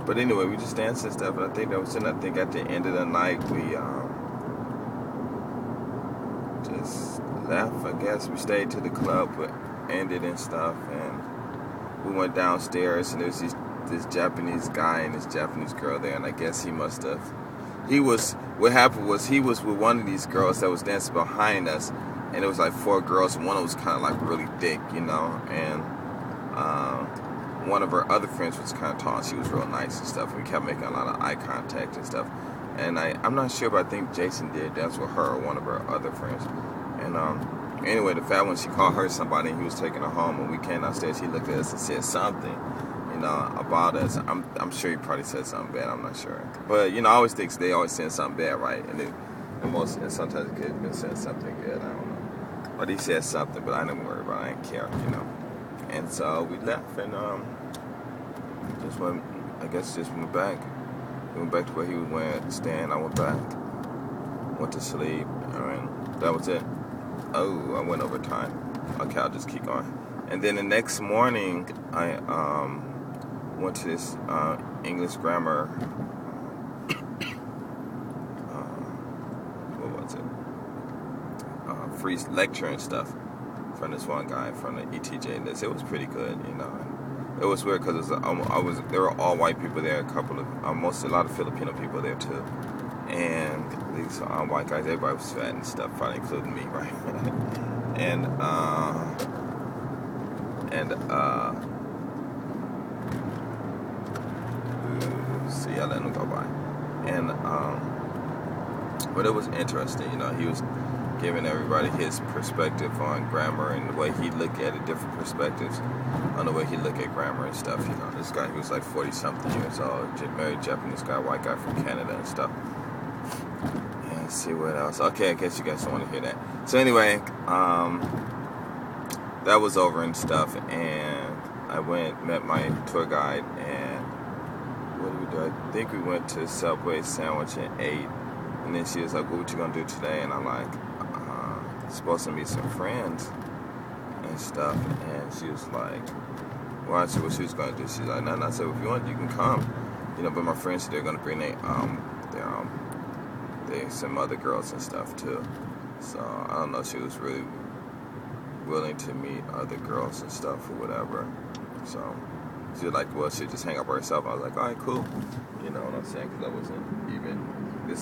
But anyway, we just danced and stuff. And I think that was it. I think at the end of the night, we just left. I guess we stayed to the club, but ended and stuff. And we went downstairs, and there was this Japanese guy and this Japanese girl there. And I guess he must have. What happened was he was with one of these girls that was dancing behind us, and it was like 4 girls, and one of them was kind of like really thick, you know, and one of her other friends was kind of tall, and she was real nice and stuff. We kept making a lot of eye contact and stuff, and I'm not sure, but I think Jason did dance with her or one of her other friends. And anyway, the fat one, she called her somebody, and he was taking her home, and we came downstairs. He looked at us and said something, you know, about us. I'm sure he probably said something bad. I'm not sure, but you know, I always think they always saying something bad, right? And sometimes it could have been saying something good. I don't know, but he said something, but I didn't worry about it. I didn't care, you know. And so we left and just went. I guess just went back. We went back to where he went staying. I went back, went to sleep, and that was it. Oh, I went over time. Okay, I'll just keep going. And then the next morning, I went to this English grammar. What was it? Free lecture and stuff from this one guy from the ETJ. And it was pretty good, you know. It was weird because there were all white people there, a lot of Filipino people there too, and these white guys. Everybody was fat and stuff, probably including me, right? and see, I let him go by, and but it was interesting, you know. He was giving everybody his perspective on grammar and the way he looked at it, different perspectives on the way he looked at grammar and stuff. You know, this guy, he was like 40-something years old, married Japanese guy, white guy from Canada and stuff. And let's see what else. Okay, I guess you guys don't want to hear that. So anyway, that was over and stuff, and I met my tour guide, and what did we do? I think we went to Subway sandwich and ate. And then she was like, what you gonna do today? And I'm like, supposed to meet some friends and stuff. And she was like, well, I said what she was gonna do. She's like, no. I said, well, if you want, you can come. You know, but my friends, they're gonna bring some other girls and stuff too. So I don't know, she was really willing to meet other girls and stuff or whatever. So she was like, well, she'd just hang up by herself. I was like, all right, cool. You know what I'm saying? Because I wasn't even.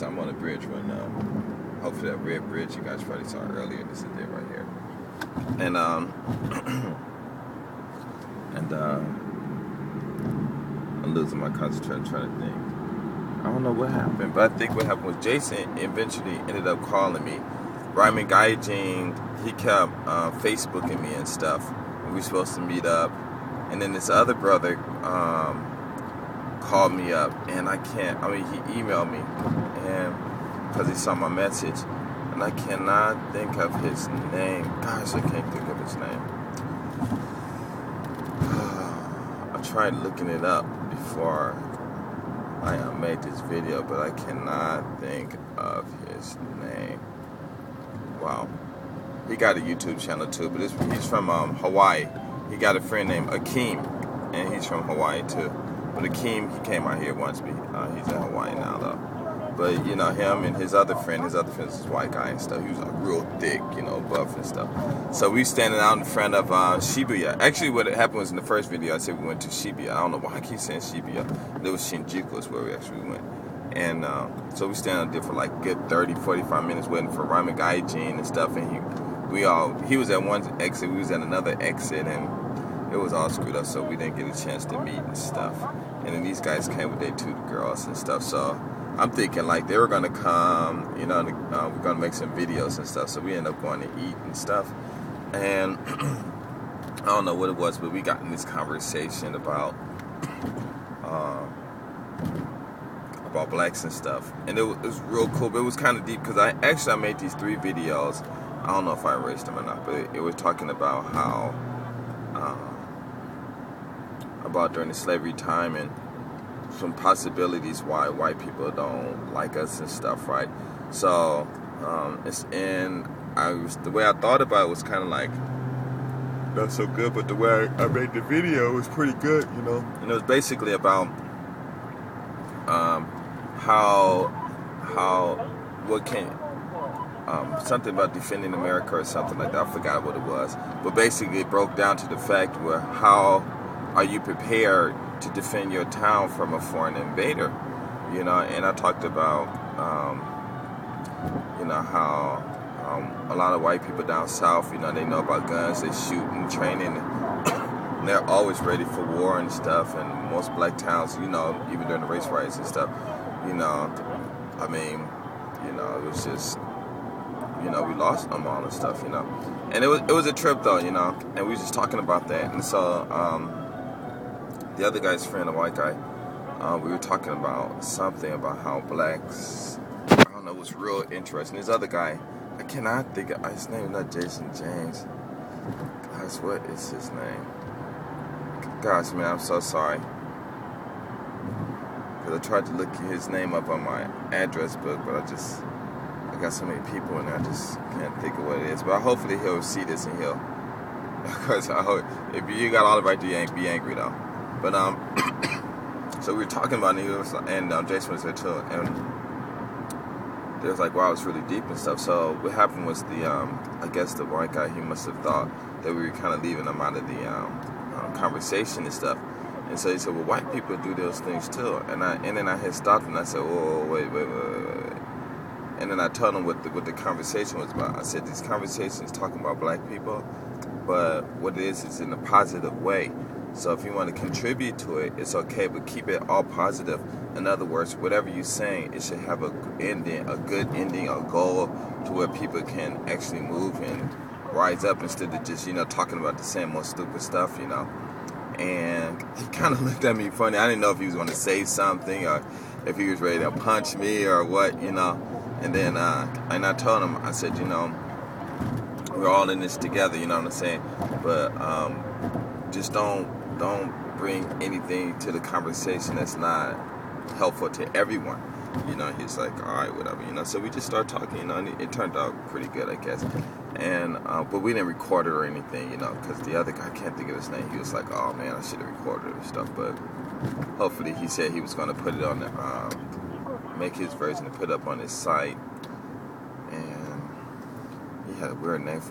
I'm on a bridge right now. Hopefully that red bridge you guys probably saw earlier. This is it right here. And I'm losing my concentration trying to think. I don't know what happened, but I think what happened was Jason eventually ended up calling me. Ryman Gaijing, he kept Facebooking me and stuff. And we were supposed to meet up. And then this other brother called me up, and he emailed me, and because he saw my message, and I cannot think of his name. Gosh, I can't think of his name. I tried looking it up before I made this video, but I cannot think of his name. Wow. He got a YouTube channel too, but he's from Hawaii. He got a friend named Akeem, and he's from Hawaii too. But Akeem, he came out here once. He's in Hawaii now, though. But, you know, him and his other friend is this white guy and stuff. He was like real thick, you know, buff and stuff. So we standing out in front of Shibuya. Actually, what happened was in the first video, I said we went to Shibuya. I don't know why I keep saying Shibuya. It was Shinjuku is where we actually went. And so we standing out there for like good 30, 45 minutes waiting for Ryman Gaijin and stuff. And he was at one exit, we was at another exit, and it was all screwed up, so we didn't get a chance to meet and stuff. And then these guys came with their 2 girls and stuff. So I'm thinking like they were gonna come, you know, we're gonna make some videos and stuff. So we ended up going to eat and stuff. And I don't know what it was, but we got in this conversation about blacks and stuff. And it was real cool, but it was kind of deep because I made these 3 videos. I don't know if I erased them or not, but it was talking about how. About during the slavery time and some possibilities why white people don't like us and stuff, right? So the way I thought about it was kind of like not so good, but the way I made the video was pretty good, you know. And it was basically about what can something about defending America or something like that. I forgot what it was, but basically it broke down to the fact where how are you prepared to defend your town from a foreign invader? And I talked about how a lot of white people down south, they know about guns, they shoot and training, and they're always ready for war and stuff. And most black towns, even during the race riots and stuff, it was just, we lost them all and stuff, And it was a trip though, and we were just talking about that. And so the other guy's friend, a white guy, we were talking about something about how blacks, I don't know, it was real interesting. This other guy, I cannot think of his name, not Jason James. Gosh, what is his name? Gosh, man, I'm so sorry. Because I tried to look his name up on my address book, but I got so many people in there, I just can't think of what it is. But hopefully he'll see this and he'll, because I hope, if you got all the right to be angry though. But so we were talking about it, and Jason was there too, and it was like, wow, it's really deep and stuff. So what happened was I guess the white guy, he must have thought that we were kind of leaving him out of the conversation and stuff. And so he said, well, white people do those things too. And then I had stopped and I said, whoa, wait. And then I told him what the conversation was about. I said, these conversations talking about black people, but what it is in a positive way. So if you want to contribute to it, it's okay, but keep it all positive. In other words, whatever you're saying, it should have a good ending, a goal to where people can actually move and rise up instead of just, talking about the same old stupid stuff, And he kind of looked at me funny. I didn't know if he was going to say something or if he was ready to punch me or what, And then and I told him, I said, we're all in this together, you know what I'm saying? But just don't bring anything to the conversation that's not helpful to everyone. He's like, all right, whatever, So we just started talking, and it turned out pretty good, I guess. And but we didn't record it or anything, because the other guy, I can't think of his name. He was like, oh man, I should have recorded it and stuff. But hopefully, he said he was going to put it on the make his version and put it up on his site. And he had a weird name for it.